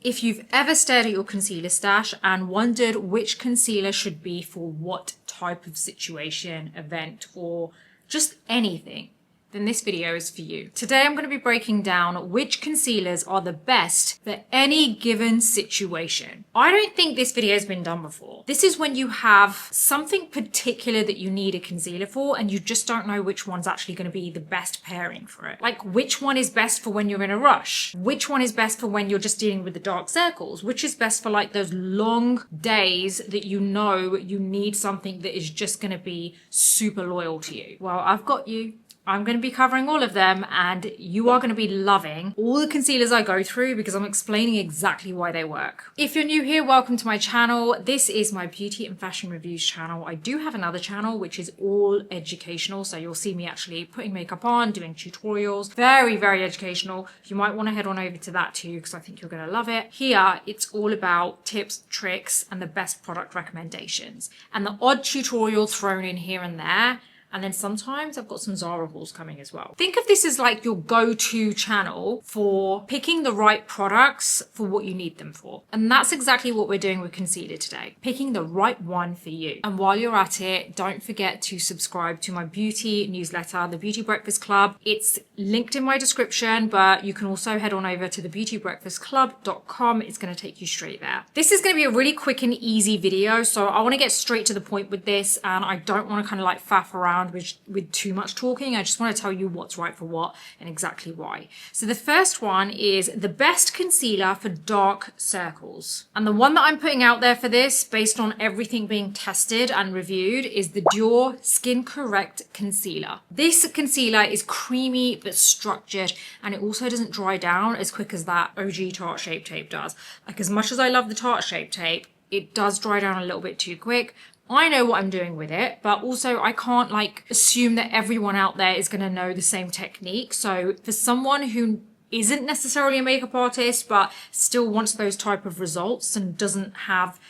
If you've ever stared at your concealer stash and wondered which concealer should be for what type of situation, event, or just anything, then this video is for you. Today I'm going to be breaking down which concealers are the best for any given situation. I don't think this video has been done before. This is when you have something particular that you need a concealer for and you just don't know which one's actually going to be the best pairing for it. Like, which one is best for when you're in a rush? Which one is best for when you're just dealing with the dark circles? Which is best for like those long days that you know you need something that is just going to be super loyal to you? Well, I've got you. I'm going to be covering all of them and you are going to be loving all the concealers I go through because I'm explaining exactly why they work. If you're new here, welcome to my channel. This is my beauty and fashion reviews channel. I do have another channel which is all educational, so you'll see me actually putting makeup on, doing tutorials. Very, very educational. You might want to head on over to that too because I think you're going to love it. Here, it's all about tips, tricks, and the best product recommendations. And the odd tutorial thrown in here and there. And then sometimes I've got some Zara hauls coming as well. Think of this as like your go-to channel for picking the right products for what you need them for. And that's exactly what we're doing with concealer today. Picking the right one for you. And while you're at it, don't forget to subscribe to my beauty newsletter, the Beauty Breakfast Club. It's linked in my description, but you can also head on over to thebeautybreakfastclub.com. It's going to take you straight there. This is going to be a really quick and easy video. So I want to get straight to the point with this and I don't want to kind of like faff around with too much talking. I just want to tell you what's right for what and exactly why. So the first one is the best concealer for dark circles. And the one that I'm putting out there for this, based on everything being tested and reviewed, is the Dior Skin Correct Concealer. This concealer is creamy but structured, and it also doesn't dry down as quick as that OG Tarte Shape Tape does. Like, as much as I love the Tarte Shape Tape, it does dry down a little bit too quick. I know what I'm doing with it, but also I can't like assume that everyone out there is going to know the same technique. So for someone who isn't necessarily a makeup artist, but still wants those type of results and doesn't have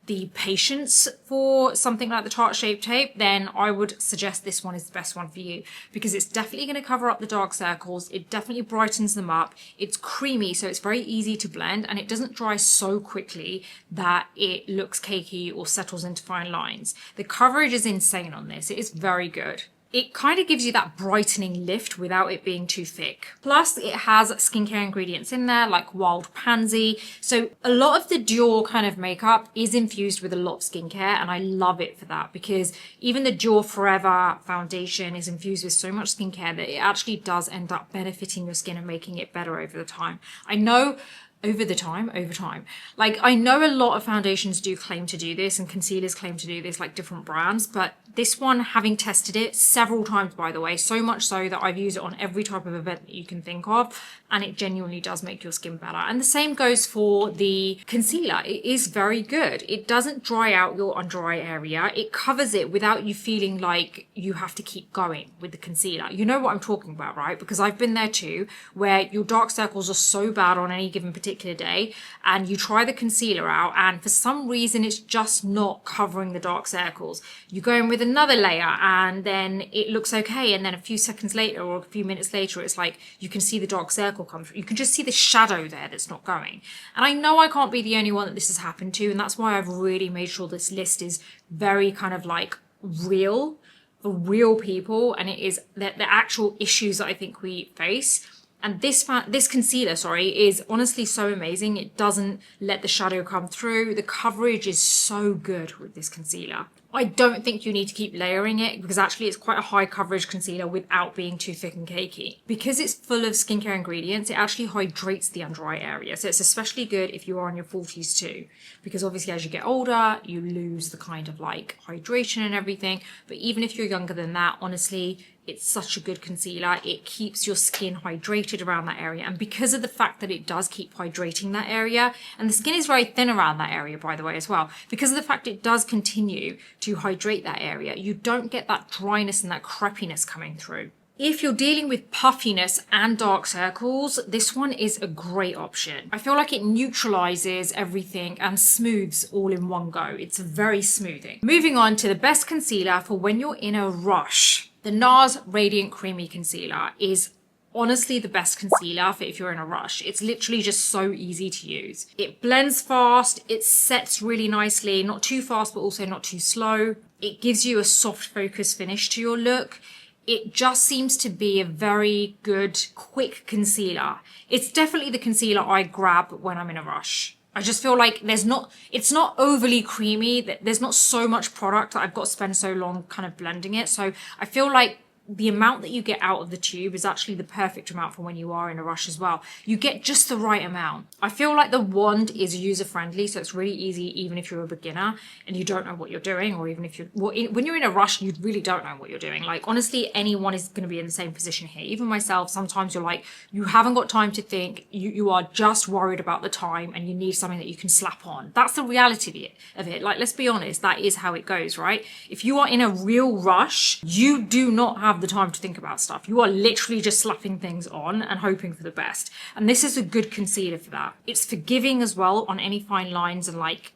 the patience for something like the Tarte Shape Tape, then I would suggest this one is the best one for you because it's definitely going to cover up the dark circles. It definitely brightens them up. It's creamy, so it's very easy to blend, and it doesn't dry so quickly that it looks cakey or settles into fine lines. The coverage is insane on this. It is very good. It kind of gives you that brightening lift without it being too thick. Plus, it has skincare ingredients in there like wild pansy. So a lot of the Dior kind of makeup is infused with a lot of skincare, and I love it for that because even the Dior Forever foundation is infused with so much skincare that it actually does end up benefiting your skin and making it better over the time. I know over time. Like, I know a lot of foundations do claim to do this and concealers claim to do this, like different brands, but this one, having tested it several times, by the way, so much so that I've used it on every type of event that you can think of, and it genuinely does make your skin better. And the same goes for the concealer. It is very good. It doesn't dry out your under eye area. It covers it without you feeling like you have to keep going with the concealer. You know what I'm talking about, right? Because I've been there too, where your dark circles are so bad on any given particular day and you try the concealer out and for some reason it's just not covering the dark circles. You go in with another layer and then it looks okay, and then a few seconds later or a few minutes later it's like you can see the dark circle come through. You can just see the shadow there that's not going. And I know I can't be the only one that this has happened to, and that's why I've really made sure this list is very kind of like real for real people, and it is the actual issues that I think we face. And this concealer, is honestly so amazing. It doesn't let the shadow come through. The coverage is so good with this concealer. I don't think you need to keep layering it because actually it's quite a high coverage concealer without being too thick and cakey. Because it's full of skincare ingredients, it actually hydrates the under eye area. So it's especially good if you are in your 40s too, because obviously as you get older, you lose the kind of like hydration and everything. But even if you're younger than that, honestly, it's such a good concealer. It keeps your skin hydrated around that area. And because of the fact that it does keep hydrating that area, and the skin is very thin around that area, by the way, as well, because of the fact it does continue to hydrate that area, you don't get that dryness and that crepiness coming through. If you're dealing with puffiness and dark circles, this one is a great option. I feel like it neutralizes everything and smooths all in one go. It's very smoothing. Moving on to the best concealer for when you're in a rush. The NARS Radiant Creamy Concealer is honestly the best concealer for if you're in a rush. It's literally just so easy to use. It blends fast, it sets really nicely, not too fast but also not too slow. It gives you a soft focus finish to your look. It just seems to be a very good, quick concealer. It's definitely the concealer I grab when I'm in a rush. I just feel like it's not overly creamy, there's not so much product that I've got to spend so long kind of blending it. So I feel like the amount that you get out of the tube is actually the perfect amount for when you are in a rush as well. You get just the right amount. I feel like the wand is user friendly, so it's really easy even if you're a beginner and you don't know what you're doing, or even if you're, when you're in a rush, you really don't know what you're doing. Like honestly, anyone is going to be in the same position here. Even myself, sometimes you're like, you haven't got time to think, you are just worried about the time and you need something that you can slap on. That's the reality of it. Like, let's be honest, that is how it goes, right? If you are in a real rush, you do not have the time to think about stuff. You are literally just slapping things on and hoping for the best. And this is a good concealer for that. It's forgiving as well on any fine lines and like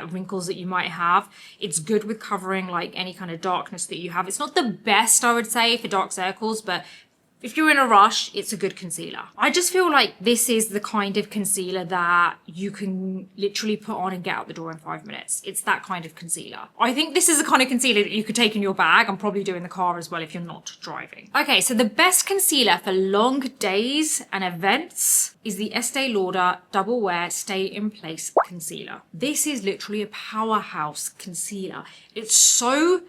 wrinkles that you might have. It's good with covering like any kind of darkness that you have. It's not the best, I would say, for dark circles, but if you're in a rush, it's a good concealer. I just feel like this is the kind of concealer that you can literally put on and get out the door in 5 minutes. It's that kind of concealer. I think this is the kind of concealer that you could take in your bag and probably do in the car as well if you're not driving. Okay, so the best concealer for long days and events is the Estee Lauder Double Wear Stay in Place Concealer. This is literally a powerhouse concealer. It's so,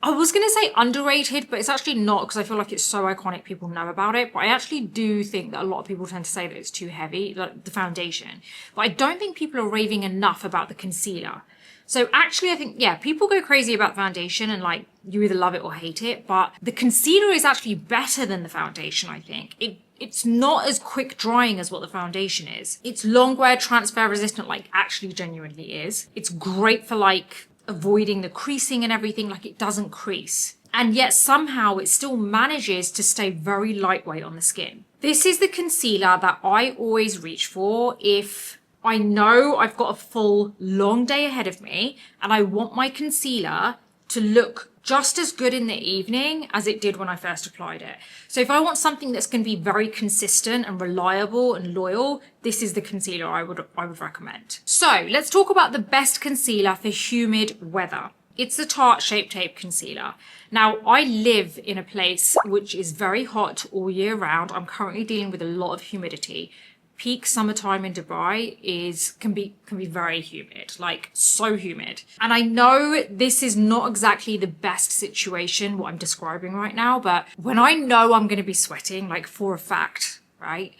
I was going to say underrated, but it's actually not, because I feel like it's so iconic, people know about it. But I actually do think that a lot of people tend to say that it's too heavy, like the foundation. But I don't think people are raving enough about the concealer. So actually, I think, yeah, people go crazy about foundation and like you either love it or hate it. But the concealer is actually better than the foundation, I think. It's not as quick drying as what the foundation is. It's long wear, transfer resistant, like actually genuinely is. It's great for like avoiding the creasing and everything, like it doesn't crease. And yet somehow it still manages to stay very lightweight on the skin. This is the concealer that I always reach for if I know I've got a full long day ahead of me and I want my concealer to look just as good in the evening as it did when I first applied it. So if I want something that's going to be very consistent and reliable and loyal, this is the concealer I would recommend. So let's talk about the best concealer for humid weather. It's the Tarte Shape Tape Concealer. Now, I live in a place which is very hot all year round. I'm currently dealing with a lot of humidity. Peak summertime in Dubai can be very humid, like so humid. And I know this is not exactly the best situation, what I'm describing right now, but when I know I'm going to be sweating, like for a fact, right?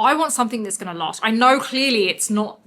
I want something that's going to last. I know clearly it's not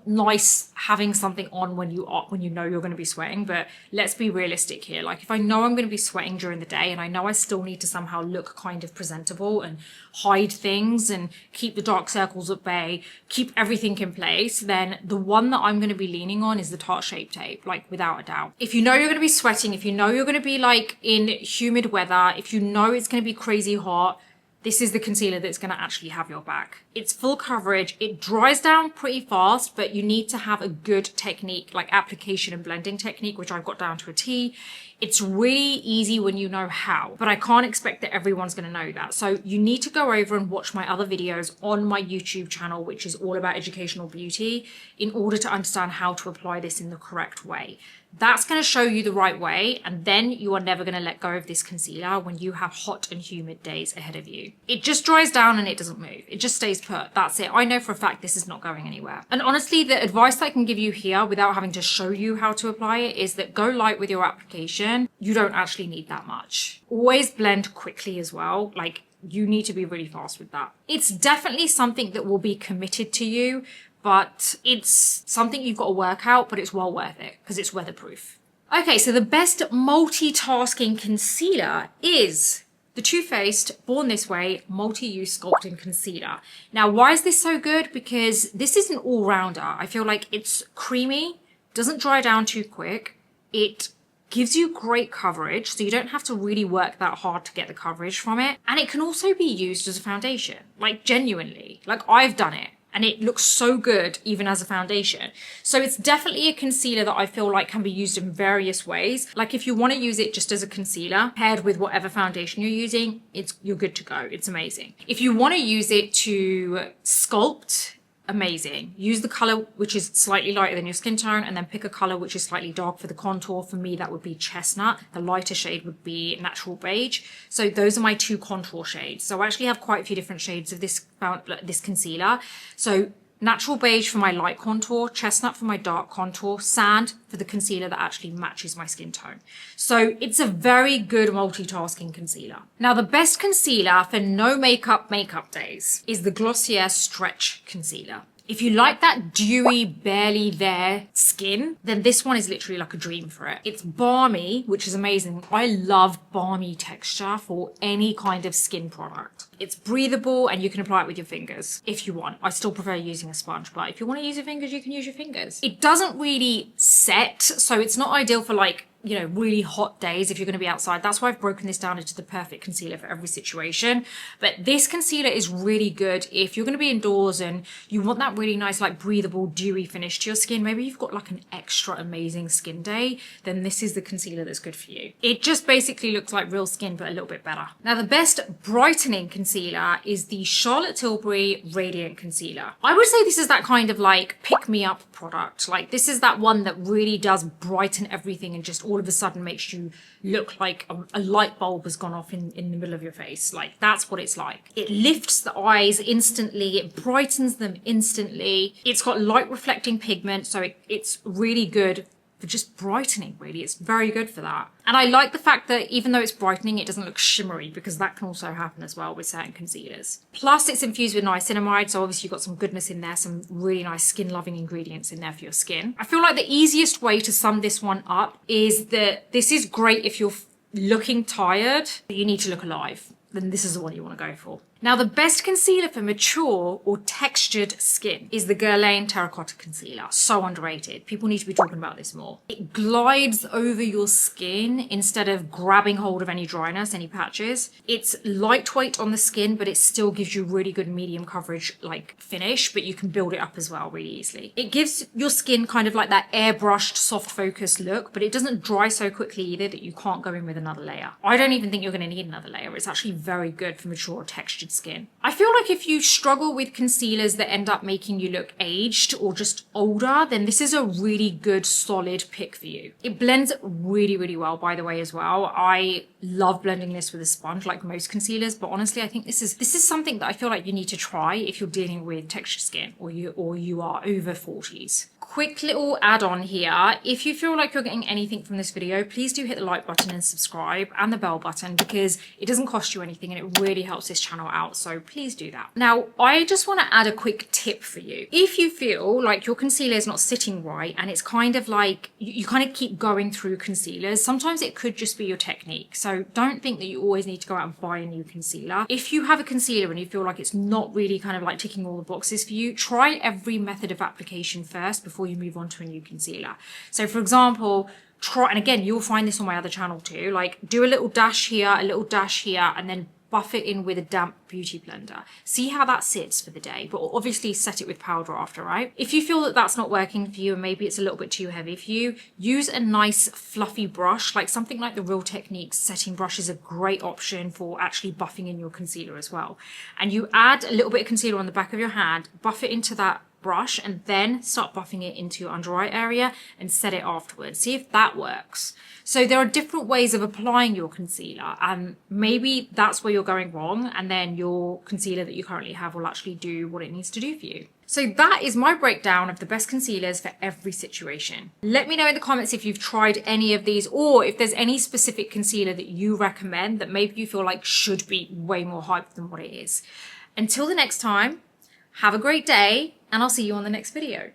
nice having something on when you know you're going to be sweating, but let's be realistic here. Like if I know I'm going to be sweating during the day and I know I still need to somehow look kind of presentable and hide things and keep the dark circles at bay, keep everything in place, then the one that I'm going to be leaning on is the Tarte Shape Tape, like without a doubt. If you know you're going to be sweating, if you know you're going to be like in humid weather, if you know it's going to be crazy hot, this is the concealer that's going to actually have your back. It's full coverage. It dries down pretty fast, but you need to have a good technique, like application and blending technique, which I've got down to a T. It's really easy when you know how, but I can't expect that everyone's going to know that. So you need to go over and watch my other videos on my YouTube channel, which is all about educational beauty, in order to understand how to apply this in the correct way. That's going to show you the right way, and then you are never going to let go of this concealer when you have hot and humid days ahead of you. It just dries down and it doesn't move. It just stays put. That's it. I know for a fact this is not going anywhere. And honestly, the advice that I can give you here without having to show you how to apply it is that go light with your application. You don't actually need that much. Always blend quickly as well. Like, you need to be really fast with that. It's definitely something that will be committed to you, but it's something you've got to work out, but it's well worth it because it's weatherproof. Okay, so the best multitasking concealer is the Too Faced Born This Way Multi-Use Sculpting Concealer. Now, why is this so good? Because this is an all-rounder. I feel like it's creamy, doesn't dry down too quick. It gives you great coverage, so you don't have to really work that hard to get the coverage from it. And it can also be used as a foundation, like genuinely. Like I've done it. and it looks so good even as a foundation. So it's definitely a concealer that I feel like can be used in various ways. Like if you want to use it just as a concealer paired with whatever foundation you're using, you're good to go. It's amazing. If you want to use it to sculpt, amazing. Use the color which is slightly lighter than your skin tone, and then pick a color which is slightly dark for the contour. For me, that would be chestnut. The lighter shade would be natural beige. So those are my two contour shades. So I actually have quite a few different shades of this concealer. So natural beige for my light contour, chestnut for my dark contour, sand for the concealer that actually matches my skin tone. So it's a very good multitasking concealer. Now, the best concealer for no makeup days is the Glossier Stretch Concealer. If you like that dewy, barely there skin, then this one is literally like a dream for it. It's balmy, which is amazing. I love balmy texture for any kind of skin product. It's breathable and you can apply it with your fingers if you want. I still prefer using a sponge, but if you want to use your fingers, you can use your fingers. It doesn't really set, so it's not ideal for like, you know, really hot days if you're going to be outside. That's why I've broken this down into the perfect concealer for every situation. But this concealer is really good if you're going to be indoors and you want that really nice, like breathable, dewy finish to your skin. Maybe you've got like an extra amazing skin day, then this is the concealer that's good for you. It just basically looks like real skin, but a little bit better. Now, the best brightening concealer is the Charlotte Tilbury Radiant Concealer. I would say this is that kind of like pick-me-up product. Like this is that one that really does brighten everything and just all of a sudden makes you look like a light bulb has gone off in the middle of your face. Like that's what it's like. It lifts the eyes instantly. It brightens them instantly. It's got light reflecting pigment, so it's really good for just brightening, really. It's very good for that. And I like the fact that even though it's brightening, it doesn't look shimmery, because that can also happen as well with certain concealers. Plus, it's infused with niacinamide, so obviously you've got some goodness in there, some really nice skin-loving ingredients in there for your skin. I feel like the easiest way to sum this one up is that this is great if you're looking tired, but you need to look alive. Then this is the one you want to go for. Now, the best concealer for mature or textured skin is the Guerlain Terracotta Concealer. So underrated. People need to be talking about this more. It glides over your skin instead of grabbing hold of any dryness, any patches. It's lightweight on the skin, but it still gives you really good medium coverage like finish, but you can build it up as well really easily. It gives your skin kind of like that airbrushed, soft focus look, but it doesn't dry so quickly either that you can't go in with another layer. I don't even think you're going to need another layer. It's actually very good for mature textured skin. I feel like if you struggle with concealers that end up making you look aged or just older, then this is a really good solid pick for you. It blends really, really well, by the way, as well. I love blending this with a sponge like most concealers, but honestly, I think this is something that I feel like you need to try if you're dealing with textured skin or you are over 40s. Quick little add-on here. If you feel like you're getting anything from this video, please do hit the like button and subscribe and the bell button, because it doesn't cost you anything and it really helps this channel out. So please do that. Now, I just want to add a quick tip for you. If you feel like your concealer is not sitting right and it's kind of like you kind of keep going through concealers, sometimes it could just be your technique. So don't think that you always need to go out and buy a new concealer. If you have a concealer and you feel like it's not really kind of like ticking all the boxes for you, try every method of application first before you move on to a new concealer. So for example, and again, you'll find this on my other channel too, like do a little dash here, and then buff it in with a damp beauty blender. See how that sits for the day, but obviously set it with powder after, right? If you feel that that's not working for you and maybe it's a little bit too heavy for you, use a nice fluffy brush, like something like the Real Techniques setting brush is a great option for actually buffing in your concealer as well. And you add a little bit of concealer on the back of your hand, buff it into that brush, and then start buffing it into your under eye area and set it afterwards. See if that works. So there are different ways of applying your concealer, and maybe that's where you're going wrong, and then your concealer that you currently have will actually do what it needs to do for you. So that is my breakdown of the best concealers for every situation. Let me know in the comments if you've tried any of these, or if there's any specific concealer that you recommend that maybe you feel like should be way more hyped than what it is. Until the next time, have a great day, and I'll see you on the next video.